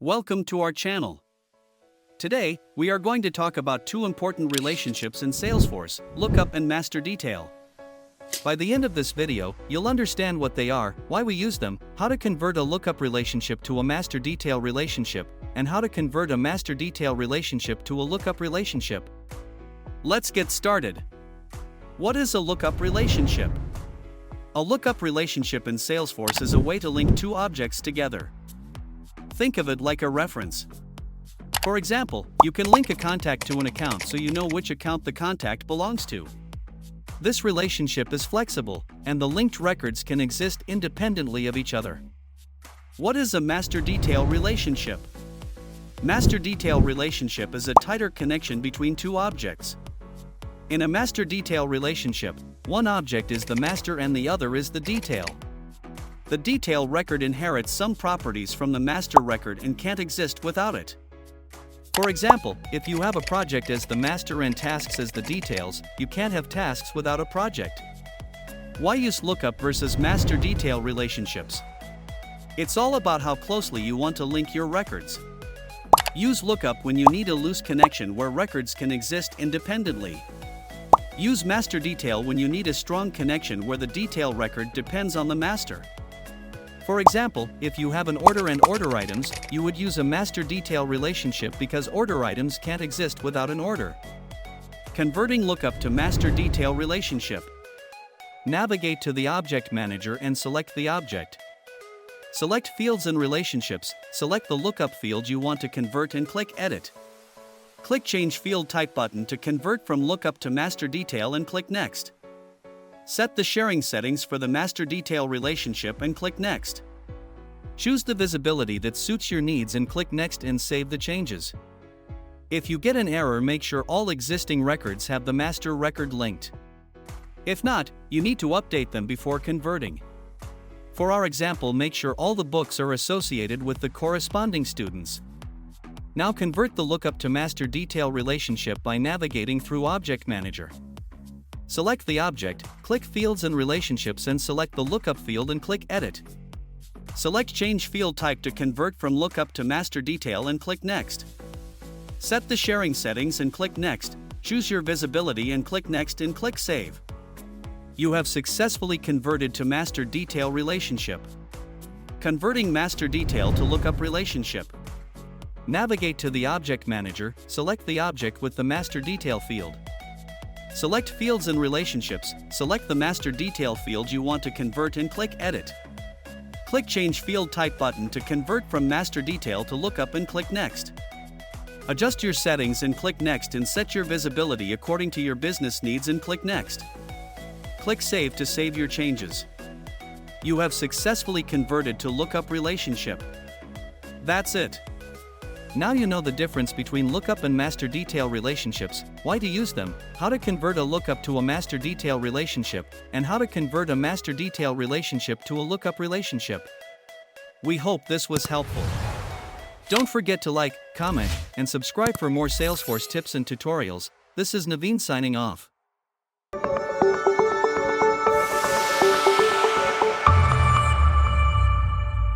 Welcome to our channel. Today, we are going to talk about two important relationships in Salesforce, Lookup and Master-Detail. By the end of this video, you'll understand what they are, why we use them, how to convert a lookup relationship to a master-detail relationship, and how to convert a master-detail relationship to a lookup relationship. Let's get started. What is a lookup relationship? A lookup relationship in Salesforce is a way to link two objects together. Think of it like a reference. For example, you can link a contact to an account so you know which account the contact belongs to. This relationship is flexible, and the linked records can exist independently of each other. What is a master-detail relationship? Master-detail relationship is a tighter connection between two objects. In a master-detail relationship, one object is the master and the other is the detail. The detail record inherits some properties from the master record and can't exist without it. For example, if you have a project as the master and tasks as the details, you can't have tasks without a project. Why use lookup versus master-detail relationships? It's all about how closely you want to link your records. Use lookup when you need a loose connection where records can exist independently. Use master-detail when you need a strong connection where the detail record depends on the master. For example, if you have an order and order items, you would use a master-detail relationship because order items can't exist without an order. Converting lookup to master-detail relationship. Navigate to the Object Manager and select the object. Select Fields and Relationships, select the lookup field you want to convert and click Edit. Click Change Field Type button to convert from lookup to master-detail and click Next. Set the sharing settings for the master-detail relationship and click Next. Choose the visibility that suits your needs and click Next and save the changes. If you get an error, make sure all existing records have the master record linked. If not, you need to update them before converting. For our example, make sure all the books are associated with the corresponding students. Now convert the lookup to master-detail relationship by navigating through Object Manager. Select the object, click Fields and Relationships and select the lookup field and click Edit. Select Change Field Type to convert from lookup to master-detail and click Next. Set the sharing settings and click Next, choose your visibility and click Next and click Save. You have successfully converted to master-detail relationship. Converting master-detail to lookup relationship. Navigate to the Object Manager, select the object with the master-detail field. Select Fields and Relationships, select the master-detail field you want to convert and click Edit. Click Change Field Type button to convert from master-detail to lookup and click Next. Adjust your settings and click Next and set your visibility according to your business needs and click Next. Click Save to save your changes. You have successfully converted to lookup relationship. That's it. Now you know the difference between lookup and master-detail relationships, why to use them, how to convert a lookup to a master-detail relationship, and how to convert a master-detail relationship to a lookup relationship. We hope this was helpful. Don't forget to like, comment, and subscribe for more Salesforce tips and tutorials. This is Naveen signing off.